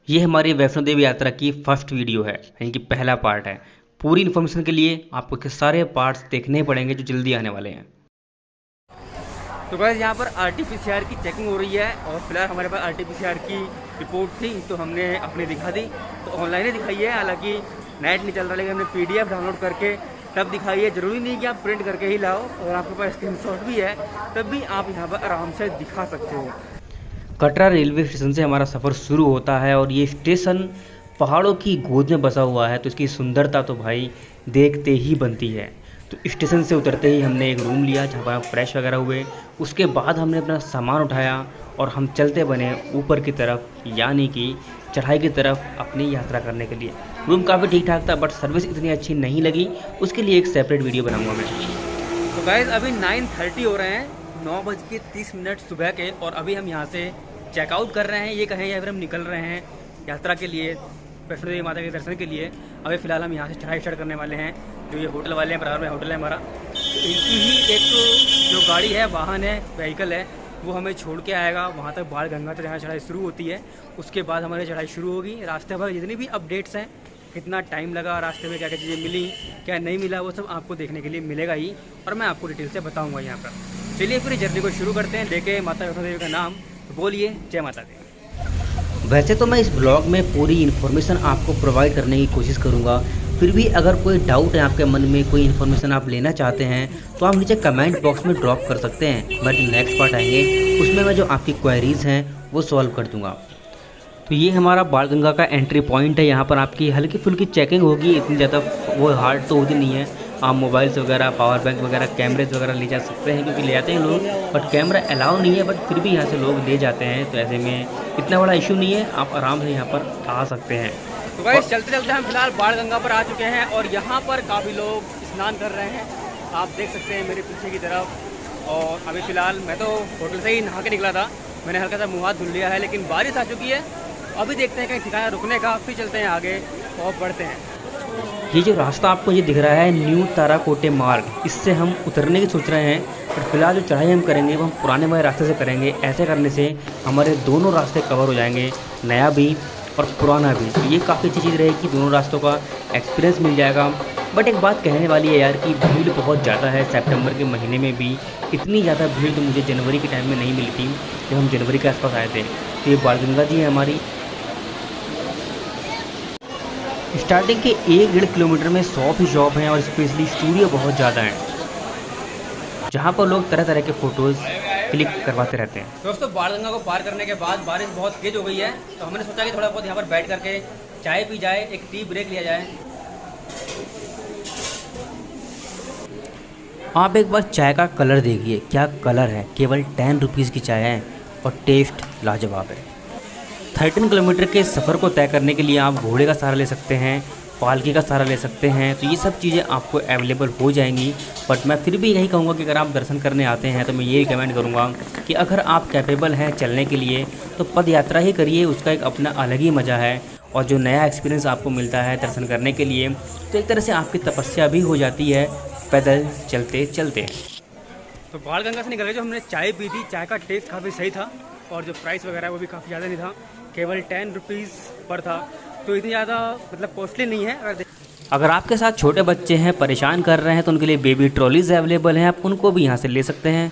ये हमारी वैष्णो देवी यात्रा की फर्स्ट वीडियो है, यानी कि पहला पार्ट है। पूरी इन्फॉर्मेशन के लिए आपको के सारे पार्ट्स देखने पड़ेंगे जो जल्दी आने वाले हैं। तो गाइस यहाँ पर आरटीपीसीआर की चेकिंग हो रही है और फिलहाल हमारे पास आरटीपीसीआर की रिपोर्ट थी तो हमने अपनी दिखा दी। तो ऑनलाइन ही दिखाई है, हालांकि नेट नहीं चल रहा, लेकिन हमने पीडीएफ डाउनलोड करके तब दिखाई है। ज़रूरी नहीं कि आप प्रिंट करके ही लाओ, और आपके पास स्क्रीनशॉट भी है तब भी आप यहाँ पर आराम से दिखा सकते हो। कटरा रेलवे स्टेशन से हमारा सफ़र शुरू होता है और ये स्टेशन पहाड़ों की गोद में बसा हुआ है, तो इसकी सुंदरता तो भाई देखते ही बनती है। तो स्टेशन से उतरते ही हमने एक रूम लिया जहाँ पर हम फ्रेश वगैरह हुए। उसके बाद हमने अपना सामान उठाया और हम चलते बने ऊपर की तरफ, यानी कि चढ़ाई की तरफ अपनी यात्रा करने के लिए। रूम काफ़ी ठीक ठाक था, बट सर्विस इतनी अच्छी नहीं लगी, उसके लिए एक सेपरेट वीडियो बनाऊंगा मैं। तो गाइस अभी 9:30 हो रहे हैं, 9:30 सुबह के, और अभी हम यहाँ से चेकआउट कर रहे हैं, ये कहें, या फिर हम निकल रहे हैं यात्रा के लिए, वैष्णो देवी माता के दर्शन के लिए। अभी फ़िलहाल हम यहाँ से चढ़ाई स्टार्ट करने वाले हैं। जो ये होटल वाले हैं, बराबर में होटल है हमारा, तो इनकी ही एक जो गाड़ी है, वाहन है, व्हीकल है, वो हमें छोड़ के आएगा वहाँ तक, बाढ़ गंगा तक जहाँ चढ़ाई शुरू होती है। उसके बाद हमारी चढ़ाई शुरू होगी। रास्ते भर जितनी भी अपडेट्स हैं, कितना टाइम लगा, रास्ते में क्या क्या चीज़ें मिली, क्या नहीं मिला, वो सब आपको देखने के लिए मिलेगा ही, और मैं आपको डिटेल से बताऊँगा यहाँ पर। चलिए पूरी जर्नी को शुरू करते हैं, देखें माता वैष्णो देवी का नाम। तो बोलिए जय माता दी। वैसे तो मैं इस ब्लॉग में पूरी इन्फॉर्मेशन आपको प्रोवाइड करने की कोशिश करूंगा, फिर भी अगर कोई डाउट है आपके मन में, कोई इन्फॉर्मेशन आप लेना चाहते हैं, तो आप नीचे कमेंट बॉक्स में ड्रॉप कर सकते हैं। बट नेक्स्ट पार्ट आएंगे, उसमें मैं जो आपकी क्वेरीज़ हैं वो सॉल्व कर दूंगा। तो ये हमारा बाणगंगा का एंट्री पॉइंट है। यहाँ पर आपकी हल्की फुल्की चेकिंग होगी, इतनी ज़्यादा वो हार्ड तो होती नहीं है। आप मोबाइल्स वगैरह, पावर बैंक वगैरह, कैमरेज वगैरह ले जा सकते हैं, क्योंकि ले जाते हैं लोग, बट कैमरा अलाउ नहीं है, बट फिर भी यहाँ से लोग ले जाते हैं। तो ऐसे में इतना बड़ा इशू नहीं है, आप आराम से यहाँ पर आ सकते हैं। तो गाइस चलते चलते हम फिलहाल बाण गंगा पर आ चुके हैं, और यहाँ पर काफ़ी लोग स्नान कर रहे हैं, आप देख सकते हैं मेरे पीछे की तरफ। और अभी फ़िलहाल मैं तो होटल से ही नहा के निकला था, मैंने हल्का सा मुँह हाथ धुल लिया है, लेकिन बारिश आ चुकी है। अभी देखते हैं कहीं ठिकाना रुकने का, फिर चलते हैं आगे और बढ़ते हैं। ये जो रास्ता आपको ये दिख रहा है, न्यू ताराकोटे मार्ग, इससे हम उतरने की सोच रहे हैं, पर फिलहाल जो चढ़ाई हम करेंगे वो हम पुराने वाले रास्ते से करेंगे। ऐसे करने से हमारे दोनों रास्ते कवर हो जाएंगे, नया भी और पुराना भी। तो ये काफ़ी अच्छी चीज़ रहेगी, दोनों रास्तों का एक्सपीरियंस मिल जाएगा। बट एक बात कहने वाली है यार, कि भीड़ बहुत ज़्यादा है। सितंबर के महीने में भी इतनी ज़्यादा भीड़ तो मुझे जनवरी के टाइम में नहीं मिली थी, जब हम जनवरी के आसपास आए थे। तो ये बाणगंगा जी है हमारी। स्टार्टिंग के 1-1.5 किलोमीटर में शॉप ही शॉप हैं, और स्पेशली स्टूडियो बहुत ज़्यादा हैं, जहाँ पर लोग तरह तरह के फ़ोटोज़ क्लिक करवाते रहते हैं। दोस्तों बाणगंगा को पार करने के बाद बारिश बहुत तेज हो गई है, तो हमने सोचा कि थोड़ा बहुत यहाँ पर बैठ करके चाय पी जाए, एक टी ब्रेक लिया जाए। आप एक बार चाय का कलर देखिए, क्या कलर है। केवल 10 रुपीज़ की चाय है और टेस्ट लाजवाब है। 13 किलोमीटर के सफ़र को तय करने के लिए आप घोड़े का सहारा ले सकते हैं, पालकी का सहारा ले सकते हैं, तो ये सब चीज़ें आपको अवेलेबल हो जाएंगी। बट मैं फिर भी यही कहूँगा कि अगर आप दर्शन करने आते हैं तो मैं ये रिकमेंड करूँगा कि अगर आप कैपेबल हैं चलने के लिए तो पद यात्रा ही करिए, उसका एक अपना अलग ही मज़ा है। और जो नया एक्सपीरियंस आपको मिलता है दर्शन करने के लिए, तो एक तरह से आपकी तपस्या भी हो जाती है पैदल चलते चलते। तो बाणगंगा से निकल के जो हमने चाय पी थी, चाय का टेस्ट काफ़ी सही था, और जो प्राइस वगैरह वो भी काफ़ी ज़्यादा नहीं था, केवल 10 रुपीज़ पर था, तो इतनी ज़्यादा मतलब कॉस्टली नहीं है। अगर आपके साथ छोटे बच्चे हैं, परेशान कर रहे हैं, तो उनके लिए बेबी ट्रॉलीज अवेलेबल हैं, आप उनको भी यहाँ से ले सकते हैं,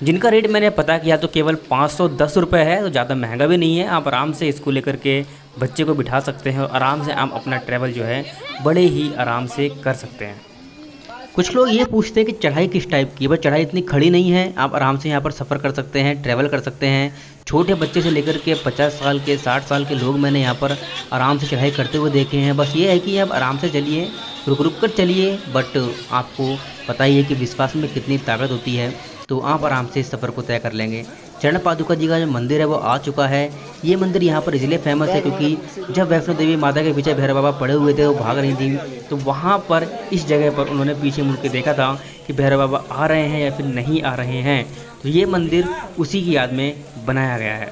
जिनका रेट मैंने पता किया तो केवल 510 रुपये है, तो ज़्यादा महंगा भी नहीं है। आप आराम से इसको लेकर के बच्चे को बिठा सकते हैं और आराम से आप अपना ट्रैवल जो है बड़े ही आराम से कर सकते हैं। कुछ लोग ये पूछते हैं कि चढ़ाई किस टाइप की है, बस चढ़ाई इतनी खड़ी नहीं है, आप आराम से यहाँ पर सफ़र कर सकते हैं, ट्रैवल कर सकते हैं। छोटे बच्चे से लेकर के 50 साल के, 60 साल के लोग मैंने यहाँ पर आराम से चढ़ाई करते हुए देखे हैं। बस ये है कि आप आराम से चलिए, रुक रुक कर चलिए, बट आपको पता ही है कि विश्वास में कितनी ताकत होती है, तो आप आराम से इस सफ़र को तय कर लेंगे। चरण पादुका जी का जो मंदिर है वो आ चुका है। ये मंदिर यहाँ पर इसलिए फेमस है क्योंकि जब वैष्णो देवी माता के पीछे भैरव बाबा पड़े हुए थे, वो भाग रही थी, तो वहाँ पर इस जगह पर उन्होंने पीछे मुड़ के देखा था कि भैरव बाबा आ रहे हैं या फिर नहीं आ रहे हैं, तो ये मंदिर उसी की याद में बनाया गया है।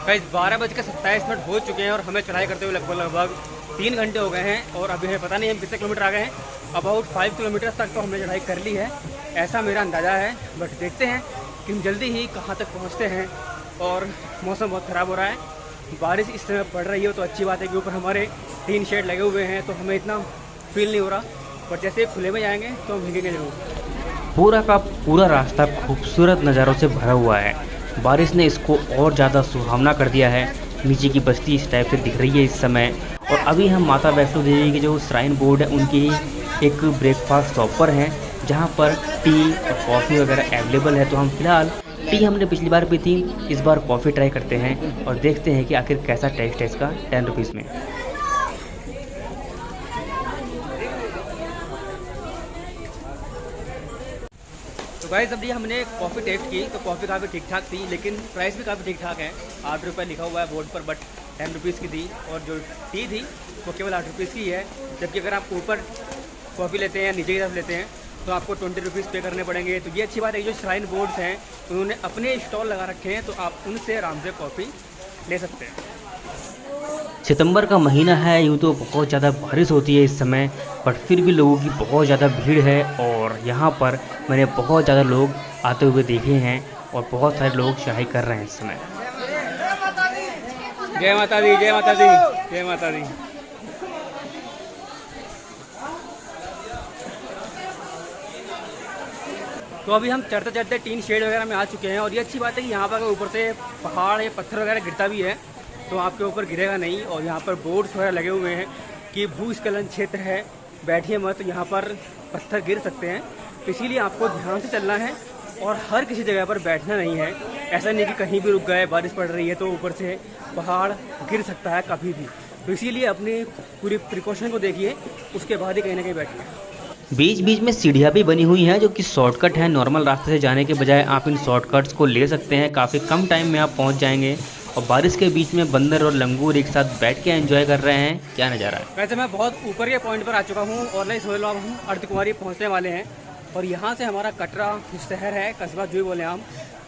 गाइस 12:27 हो चुके हैं, और हमें चढ़ाई करते हुए लगभग 3 घंटे हो गए हैं, और अभी हमें पता नहीं हम कितने किलोमीटर आ गए हैं। अबाउट 5 किलोमीटर तक तो हमने चढ़ाई कर ली है, ऐसा मेरा अंदाज़ा है। बट देखते हैं कि हम जल्दी ही कहाँ तक पहुँचते हैं, और मौसम बहुत ख़राब हो रहा है, बारिश इस समय पड़ रही है तो अच्छी बात है कि ऊपर हमारे टीन शेड लगे हुए हैं तो हमें इतना फील नहीं हो रहा, पर जैसे खुले में जाएंगे तो हम भीगेंगे जरूर। पूरा का पूरा रास्ता खूबसूरत नज़ारों से भरा हुआ है। बारिश ने इसको और ज़्यादा सुहावना कर दिया है। नीचे की बस्ती इस टाइप से दिख रही है इस समय। और अभी हम माता वैष्णो देवी के जो श्राइन बोर्ड है उनकी एक ब्रेकफास्ट शॉप पर हैं, जहाँ पर टी और कॉफ़ी वगैरह अवेलेबल है। तो हम फिलहाल टी हमने पिछली बार पी थी, इस बार कॉफ़ी ट्राई करते हैं और देखते हैं कि आखिर कैसा टेस्ट है इसका 10 रुपीज़ में। तो गाइस अभी हमने कॉफ़ी टेस्ट की तो कॉफ़ी काफ़ी ठीक ठाक थी, लेकिन प्राइस भी काफ़ी ठीक ठाक है। 8 रुपये लिखा हुआ है बोर्ड पर, बट 10 रुपीज़ की थी। और जो टी थी वो केवल 8 रुपीज़ की है। जबकि अगर आप ऊपर कॉफ़ी लेते हैं या नीचे की तरफ लेते हैं तो आपको 20 रुपीज़ पे करने पड़ेंगे। तो ये अच्छी बात है, जो श्राइन बोर्ड्स हैं उन्होंने अपने स्टॉल लगा रखे हैं, तो आप उनसे आराम से कॉफ़ी ले सकते हैं। सितंबर का महीना है, यूँ तो बहुत ज़्यादा बारिश होती है इस समय, पर फिर भी लोगों की बहुत ज़्यादा भीड़ है। और यहाँ पर मैंने बहुत ज़्यादा लोग आते हुए देखे हैं और बहुत सारे लोग चढ़ाई कर रहे हैं इस समय। जय माता दी, जय माता दी, जय माता दी। तो अभी हम चढ़ते चढ़ते टीन शेड वगैरह में आ चुके हैं। और ये अच्छी बात है कि यहाँ पर ऊपर से पहाड़ या पत्थर वगैरह गिरता भी है तो आपके ऊपर गिरेगा नहीं। और यहाँ पर बोर्ड्स वगैरह लगे हुए हैं कि भूस्खलन क्षेत्र है, बैठिए मत, यहाँ पर पत्थर गिर सकते हैं। तो इसीलिए आपको ध्यान से चलना है और हर किसी जगह पर बैठना नहीं है। ऐसा नहीं कि कहीं भी रुक गए, बारिश पड़ रही है तो ऊपर से पहाड़ गिर सकता है कभी भी। तो इसीलिए अपनी पूरी प्रिकॉशन को देखिए, उसके बाद ही कहीं ना कहीं बैठिए। बीच बीच में सीढ़ियाँ भी बनी हुई हैं जो कि शॉर्टकट है। नॉर्मल रास्ते से जाने के बजाय आप इन शॉर्टकट्स को ले सकते हैं, काफ़ी कम टाइम में आप पहुंच जाएंगे। और बारिश के बीच में बंदर और लंगूर एक साथ बैठ के एंजॉय कर रहे हैं, क्या नज़ारा है। वैसे मैं बहुत ऊपर के पॉइंट पर आ चुका हूँ और नहीं समझ लो अब हम अर्धकुमारी पहुँचने वाले हैं। और यहाँ से हमारा कटरा शहर है, कस्बा जो भी बोले हम,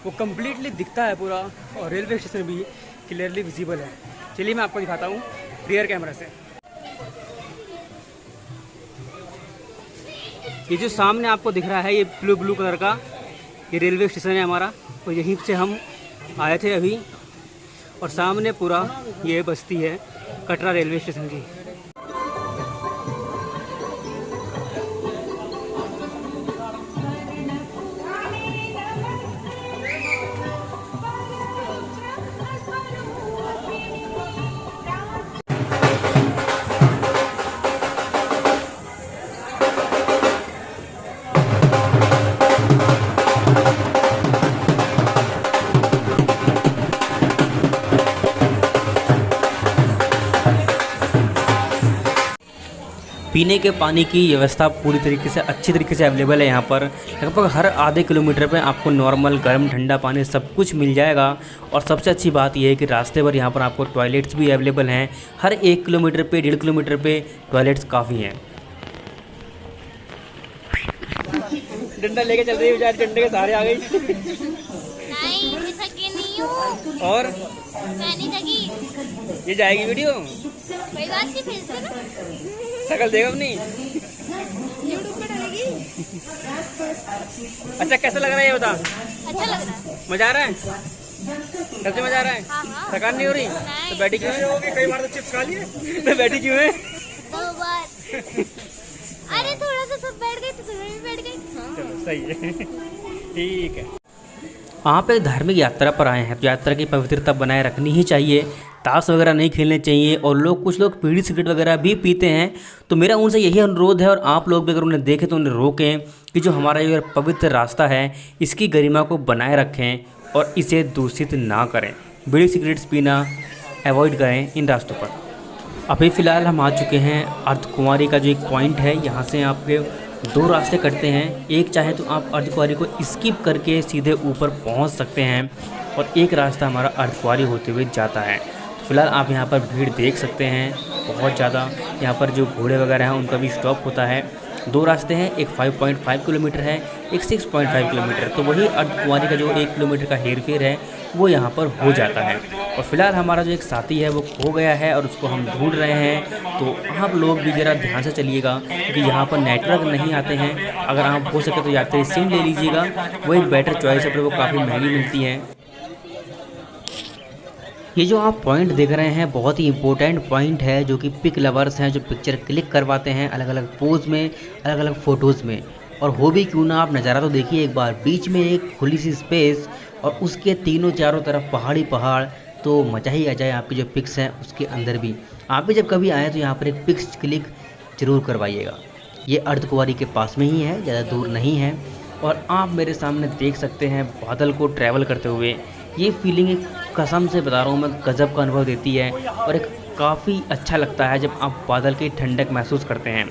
वो कम्प्लीटली दिखता है पूरा। और रेलवे स्टेशन भी क्लियरली विजिबल है। चलिए मैं आपको दिखाता हूँ रियर कैमरा से। ये जो सामने आपको दिख रहा है ये ब्लू कलर का, ये रेलवे स्टेशन है हमारा। और यहीं से हम आए थे अभी। और सामने पूरा ये बस्ती है कटरा रेलवे स्टेशन की। पीने के पानी की व्यवस्था पूरी तरीके से अच्छी तरीके से अवेलेबल है। यहाँ पर लगभग हर आधे किलोमीटर पे आपको नॉर्मल गर्म ठंडा पानी सब कुछ मिल जाएगा। और सबसे अच्छी बात यह है कि रास्ते पर यहाँ पर आपको टॉयलेट्स भी अवेलेबल हैं। हर 1 किलोमीटर पे 1.5 किलोमीटर पे टॉयलेट्स काफ़ी हैं। डंडा लेके चल रही है बेचारी, डंडे के सहारे आ गई। नहीं, मैं थकी नहीं हूँ। और मैं नहीं थकी। ये जाएगी वीडियो, कोई बात नहीं, फिर से ना शकल देगा अपनी। यूट्यूब पे डालेगी। अच्छा कैसा लग रहा है ये बता। अच्छा लग रहा है। मजा आ रहा है, सच में मजा आ रहा है। हाँ, हाँ। थकान नहीं हो रही नहीं। तो बैठी क्यों है? कई बार तो चिप्स खा लिए तो बैठी क्यों है? 2 बार। अरे थोड़ा सा सब बैठ गए तो तुम्हें भी बैठ गई। चलो सही है, ठीक है। आप एक धार्मिक यात्रा पर आए हैं तो यात्रा की पवित्रता बनाए रखनी ही चाहिए। ताश वगैरह नहीं खेलने चाहिए। और कुछ लोग बीड़ी सिगरेट वगैरह भी पीते हैं। तो मेरा उनसे यही अनुरोध है, और आप लोग भी अगर उन्हें देखें तो उन्हें रोकें कि जो हमारा ये पवित्र रास्ता है इसकी गरिमा को बनाए रखें और इसे दूषित ना करें। बीड़ी सिगरेट्स पीना अवॉइड करें इन रास्तों पर। अभी फ़िलहाल हम आ चुके हैं अर्धकुमारी का जो एक पॉइंट है। यहाँ से आपके 2 रास्ते कटते हैं। एक चाहे तो आप अर्धकुमारी को स्किप करके सीधे ऊपर पहुँच सकते हैं, और एक रास्ता हमारा अर्धकुमारी होते हुए जाता है। फ़िलहाल आप यहाँ पर भीड़ देख सकते हैं बहुत ज़्यादा। यहाँ पर जो घोड़े वगैरह हैं उनका भी स्टॉप होता है। 2 रास्ते हैं, एक 5.5 किलोमीटर है, एक 6.5 किलोमीटर। तो वही अर्धकुमारी का जो 1 किलोमीटर का हेर फेर है वो यहाँ पर हो जाता है। और फिलहाल हमारा जो एक साथी है वो खो गया है और उसको हम ढूंढ रहे हैं। तो आप लोग भी ज़रा ध्यान से चलिएगा क्योंकि यहाँ पर नेटवर्क नहीं आते हैं। अगर आप हो सके तो यात्री सिम ले लीजिएगा, वो एक बेटर चॉइस है, पर वो काफ़ी महंगी मिलती हैं। ये जो आप पॉइंट देख रहे हैं बहुत ही इंपॉर्टेंट पॉइंट है, जो कि पिक लवर्स हैं जो पिक्चर क्लिक करवाते हैं अलग अलग पोज में, अलग अलग फ़ोटोज़ में। और हो भी क्यों ना, आप नज़ारा तो देखिए एक बार, बीच में एक खुली सी स्पेस और उसके तीनों चारों तरफ पहाड़ी पहाड़, तो मज़ा ही आ जाए आपकी जो पिक्स हैं उसके अंदर भी। आप भी जब कभी आएँ तो यहाँ पर एक पिक्स क्लिक ज़रूर करवाइएगा। ये अर्धकुंवारी के पास में ही है, ज़्यादा दूर नहीं है। और आप मेरे सामने देख सकते हैं बादल को ट्रैवल करते हुए। ये फीलिंग एक कसम से बता रहा हूँ मैं, गज़ब का अनुभव देती है और एक काफ़ी अच्छा लगता है जब आप बादल की ठंडक महसूस करते हैं।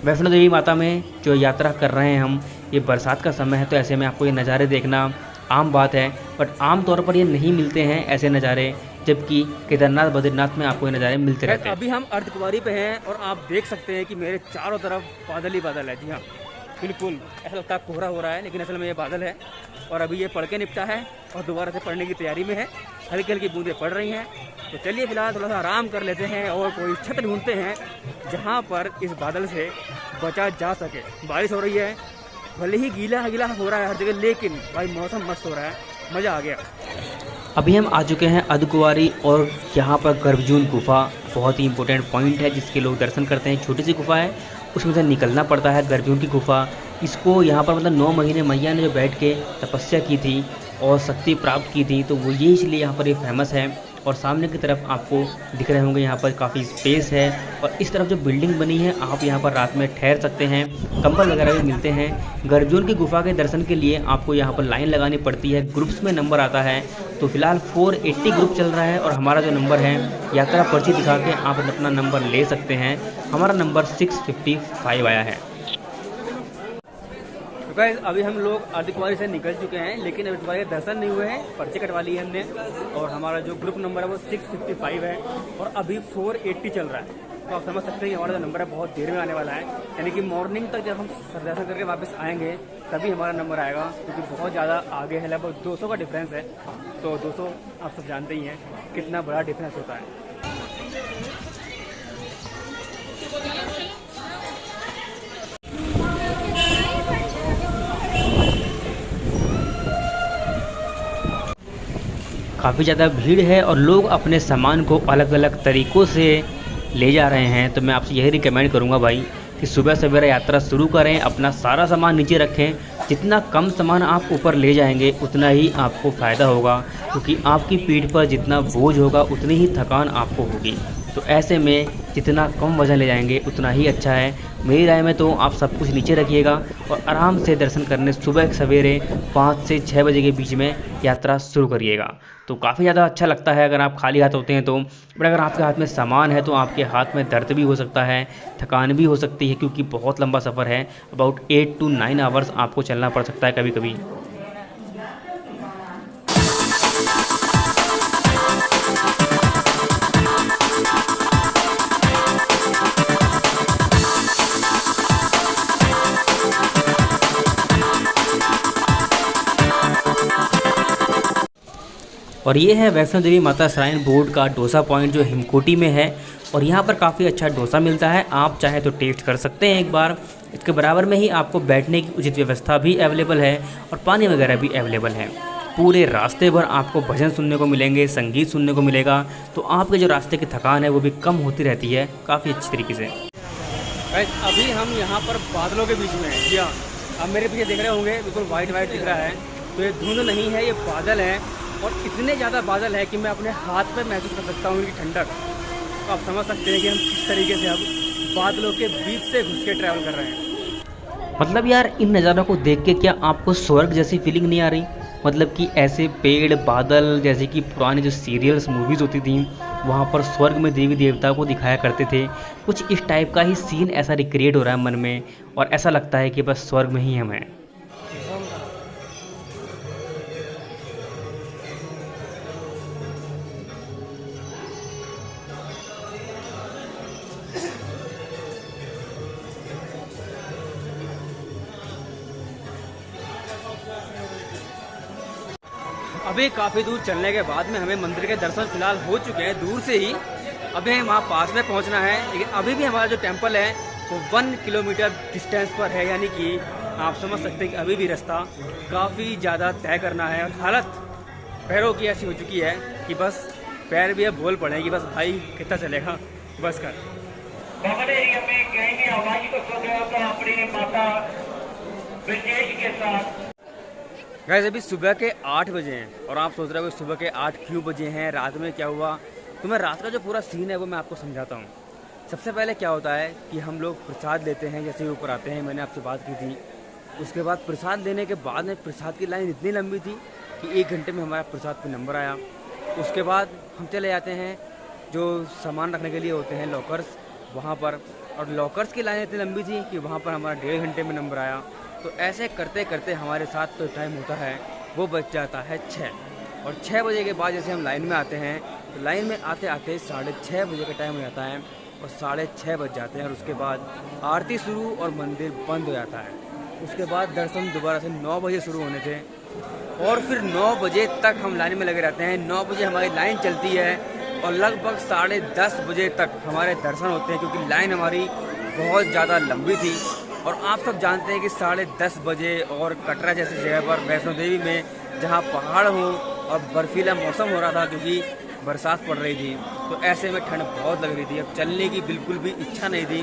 वैष्णो देवी माता में जो यात्रा कर रहे हैं हम, ये बरसात का समय है तो ऐसे में आपको ये नज़ारे देखना आम बात है, बट आम तौर पर ये नहीं मिलते हैं ऐसे नज़ारे, जबकि केदारनाथ बद्रीनाथ में आपको ये नज़ारे मिलते रहते हैं। अभी हम अर्धकुंवारी पे हैं और आप देख सकते हैं कि मेरे चारों तरफ बादल ही बादल है। जी हाँ, बिल्कुल ऐसा लगता है कोहरा हो रहा है, लेकिन असल में ये बादल है। और अभी ये पढ़ के निपटा है और दोबारा से पढ़ने की तैयारी में है, हल्की हल्की बूंदें पड़ रही हैं। तो चलिए फिलहाल थोड़ा सा आराम कर लेते हैं और कोई छत ढूंढते हैं जहाँ पर इस बादल से बचा जा सके। बारिश हो रही है, भले ही गीला गीला हो रहा है हर जगह, लेकिन भाई मौसम मस्त हो रहा है, मज़ा आ गया। अभी हम आ चुके हैं अर्धकुंवारी और यहाँ पर गर्भजून गुफा बहुत ही इंपॉर्टेंट पॉइंट है जिसके लोग दर्शन करते हैं। छोटी सी गुफा है, उसमें से निकलना पड़ता है, गर्भजून की गुफा। इसको यहाँ पर मतलब 9 महीने मैया ने जो बैठ के तपस्या की थी और शक्ति प्राप्त की थी, तो वो ये इसलिए यहाँ पर ये फेमस है। और सामने की तरफ आपको दिख रहे होंगे यहाँ पर काफ़ी स्पेस है और इस तरफ जो बिल्डिंग बनी है आप यहाँ पर रात में ठहर सकते हैं, कंबल वगैरह भी मिलते हैं। गर्भजून की गुफा के दर्शन के लिए आपको यहाँ पर लाइन लगानी पड़ती है, ग्रुप्स में नंबर आता है। तो फिलहाल 480 ग्रुप चल रहा है और हमारा जो नंबर है, यात्रा पर्ची दिखा के आप अपना नंबर ले सकते हैं। हमारा नंबर 655 आया है। तो गाइस अभी हम लोग अर्धकुंवारी से निकल चुके हैं, लेकिन अभी तुम्हारे दर्शन नहीं हुए हैं, पर्ची कटवा ली है हमने। और हमारा जो ग्रुप नंबर है वो 655 है और अभी 480 चल रहा है। तो आप समझ सकते हैं हमारा जो नंबर है बहुत देर में आने वाला है, यानी कि मॉर्निंग तक जब हम दर्शन करके वापस आएंगे तभी हमारा नंबर आएगा, क्योंकि बहुत ज़्यादा आगे है, लगभग 200 का डिफरेंस है। तो 200 आप सब जानते ही हैं कितना बड़ा डिफरेंस होता है। काफ़ी ज़्यादा भीड़ है और लोग अपने सामान को अलग अलग तरीक़ों से ले जा रहे हैं। तो मैं आपसे यही रिकमेंड करूँगा भाई कि सुबह सवेरा यात्रा शुरू करें, अपना सारा सामान नीचे रखें। जितना कम सामान आप ऊपर ले जाएंगे उतना ही आपको फ़ायदा होगा, क्योंकि आपकी पीठ पर जितना बोझ होगा उतनी ही थकान आपको होगी। तो ऐसे में जितना कम वज़न ले जाएंगे उतना ही अच्छा है। मेरी राय में तो आप सब कुछ नीचे रखिएगा और आराम से दर्शन करने सुबह सवेरे 5 से 6 बजे के बीच में यात्रा शुरू करिएगा। तो काफ़ी ज़्यादा अच्छा लगता है अगर आप खाली हाथ होते हैं तो। बट अगर आपके हाथ में सामान है तो आपके हाथ में दर्द भी हो सकता है, थकान भी हो सकती है, क्योंकि बहुत लंबा सफ़र है। अबाउट 8 to 9 आवर्स आपको चलना पड़ सकता है कभी कभी। और ये है वैष्णो देवी माता श्राइन बोर्ड का डोसा पॉइंट जो हिमकोटी में है, और यहाँ पर काफ़ी अच्छा डोसा मिलता है। आप चाहे तो टेस्ट कर सकते हैं एक बार। इसके बराबर में ही आपको बैठने की उचित व्यवस्था भी अवेलेबल है और पानी वगैरह भी अवेलेबल है। पूरे रास्ते भर आपको भजन सुनने को मिलेंगे, संगीत सुनने को मिलेगा, तो आपके जो रास्ते की थकान है वो भी कम होती रहती है काफ़ी अच्छी तरीके से। अभी हम यहाँ पर बादलों के बीच में हैं। जी हाँ, आप मेरे पीछे देख रहे होंगे बिल्कुल वाइट वाइट दिख रहा है, तो ये धुंध नहीं है, ये बादल है। और इतने ज़्यादा बादल है कि मैं अपने हाथ पे महसूस कर सकता हूँ उनकी ठंडक। तो आप समझ सकते हैं कि हम किस तरीके से अब बादलों के बीच से घुस के ट्रैवल कर रहे हैं। मतलब यार इन नज़ारों को देख के क्या आपको स्वर्ग जैसी फीलिंग नहीं आ रही? मतलब कि ऐसे पेड़ बादल, जैसे कि पुरानी जो सीरियल्स मूवीज़ होती थी वहाँ पर स्वर्ग में देवी देवता को दिखाया करते थे, कुछ इस टाइप का ही सीन ऐसा रिक्रिएट हो रहा है मन में, और ऐसा लगता है कि बस स्वर्ग में ही हम हैं। अभी काफ़ी दूर चलने के बाद में हमें मंदिर के दर्शन फिलहाल हो चुके हैं दूर से ही। अभी हमें वहाँ पास में पहुँचना है, लेकिन अभी भी हमारा जो टेंपल है वो 1 किलोमीटर डिस्टेंस पर है, यानी कि आप समझ सकते हैं कि अभी भी रास्ता काफ़ी ज़्यादा तय करना है। और हालत पैरों की ऐसी हो चुकी है कि बस पैर भी अब बोल पड़े कि बस भाई कितना चलेगा बस कर। बगल एरिया में कहेंगे आवाज को तो अपनी माता ब्रिजेश के साथ। गाइस अभी सुबह के 8 बजे हैं और आप सोच रहे हो कि सुबह के 8 क्यों बजे हैं, रात में क्या हुआ। तो मैं रात का जो पूरा सीन है वो मैं आपको समझाता हूँ। सबसे पहले क्या होता है कि हम लोग प्रसाद लेते हैं, जैसे ऊपर आते हैं, मैंने आपसे बात की थी। उसके बाद प्रसाद लेने के बाद में प्रसाद की लाइन इतनी लंबी थी कि 1 घंटे में हमारा प्रसाद पे नंबर आया। उसके बाद हम चले जाते हैं जो सामान रखने के लिए होते हैं लॉकर्स, वहाँ पर, और लॉकर्स की लाइन इतनी लंबी थी कि वहाँ पर हमारा 1.5 घंटे में नंबर आया। तो ऐसे करते करते हमारे साथ तो टाइम होता है वो बच जाता है 6, और 6 बजे के बाद जैसे हम लाइन में आते हैं तो लाइन में आते आते 6:30 बजे का टाइम हो जाता है और 6:30 बज जाते हैं। और उसके बाद आरती शुरू और मंदिर बंद हो जाता है। उसके बाद दर्शन दोबारा से 9 बजे शुरू होने थे और फिर 9 बजे तक हम लाइन में लगे रहते हैं। 9 बजे हमारी लाइन चलती है और लगभग 10:30 बजे तक हमारे दर्शन होते हैं, क्योंकि लाइन हमारी बहुत ज़्यादा लंबी थी। और आप सब जानते हैं कि 10:30 बजे और कटरा जैसी जगह पर वैष्णो देवी में जहाँ पहाड़ हो और बर्फीला मौसम हो रहा था क्योंकि बरसात पड़ रही थी, तो ऐसे में ठंड बहुत लग रही थी। अब चलने की बिल्कुल भी इच्छा नहीं थी,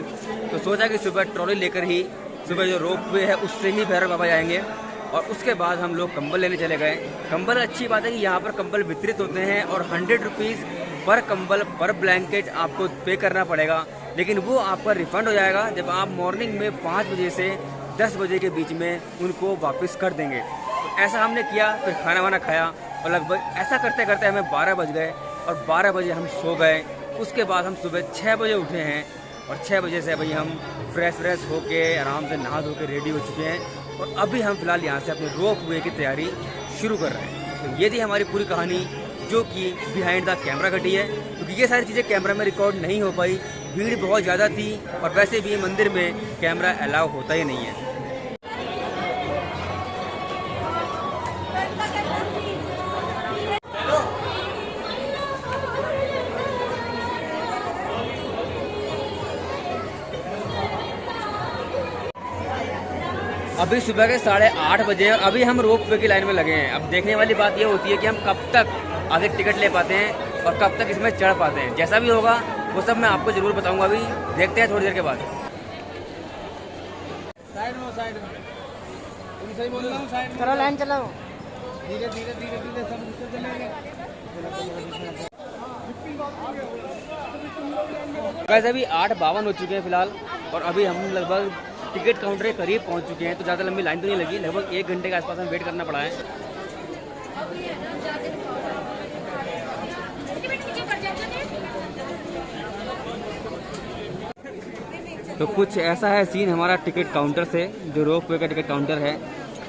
तो सोचा कि सुबह ट्रॉली लेकर ही सुबह जो रोप वे है उससे ही भैरव बाबा जाएंगे। और उसके बाद हम लोग कंबल लेने चले गए। कंबल अच्छी बात है कि यहाँ पर कंबल वितरित होते हैं और 100 रुपीज़ पर कंबल पर ब्लैंकेट आपको पे करना पड़ेगा, लेकिन वो आपका रिफ़ंड हो जाएगा जब आप मॉर्निंग में 5 बजे से 10 बजे के बीच में उनको वापस कर देंगे। तो ऐसा हमने किया, फिर खाना वाना खाया और लगभग ऐसा करते करते हमें 12 बज गए और 12 बजे हम सो गए। उसके बाद हम सुबह 6 बजे उठे हैं और 6 बजे से अभी हम फ्रेश होके आराम से नहा धो के रेडी हो चुके हैं और अभी हम फिलहाल यहाँ से अपने रोप वे की तैयारी शुरू कर रहे हैं। तो ये थी हमारी पूरी कहानी जो कि बिहाइंड द कैमरा घटी है, क्योंकि ये सारी चीज़ें कैमरा में रिकॉर्ड नहीं हो पाई, भीड़ बहुत ज़्यादा थी और वैसे भी मंदिर में कैमरा अलाउ होता ही नहीं है। अभी सुबह के 8:30 बजे और अभी हम रोप वे की लाइन में लगे हैं। अब देखने वाली बात ये होती है कि हम कब तक आगे टिकट ले पाते हैं और कब तक इसमें चढ़ पाते हैं। जैसा भी होगा वो सब मैं आपको ज़रूर बताऊंगा। अभी देखते हैं थोड़ी देर के बाद। साइड में तुम सही बोल रहा हूँ, साइड चलो लाइन चलाओ। धीरे धीरे धीरे धीरे सब नीचे चलेंगे। वैसे अभी 8:52 हो चुके हैं फिलहाल और अभी हम लगभग टिकट काउंटर के करीब पहुंच चुके हैं। तो ज़्यादा लंबी लाइन तो नहीं लगी, लगभग 1 घंटे के आसपास हमें वेट करना पड़ा है। तो कुछ ऐसा है सीन हमारा टिकट काउंटर से, जो रोप वे का टिकट काउंटर है।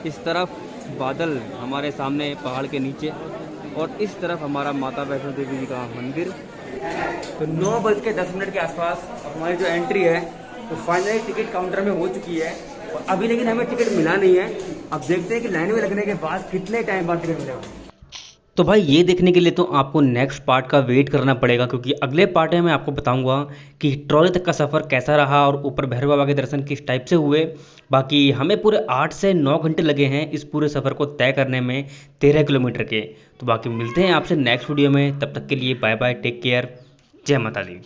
इस तरफ बादल हमारे सामने पहाड़ के नीचे और इस तरफ हमारा माता वैष्णो देवी जी का मंदिर। तो 9:10 के आसपास अब हमारी जो एंट्री है तो फाइनली टिकट काउंटर में हो चुकी है और अभी लेकिन हमें टिकट मिला नहीं है। अब देखते हैं कि लाइन में लगने के बाद कितने टाइम बाद टिकट मिलेगा। तो भाई ये देखने के लिए तो आपको नेक्स्ट पार्ट का वेट करना पड़ेगा, क्योंकि अगले पार्ट में मैं आपको बताऊंगा कि ट्रॉली तक का सफ़र कैसा रहा और ऊपर भैरव बाबा के दर्शन किस टाइप से हुए। बाकी हमें पूरे 8 से 9 घंटे लगे हैं इस पूरे सफ़र को तय करने में 13 किलोमीटर के। तो बाकी मिलते हैं आपसे नेक्स्ट वीडियो में, तब तक के लिए बाय बाय, टेक केयर, जय माता दी।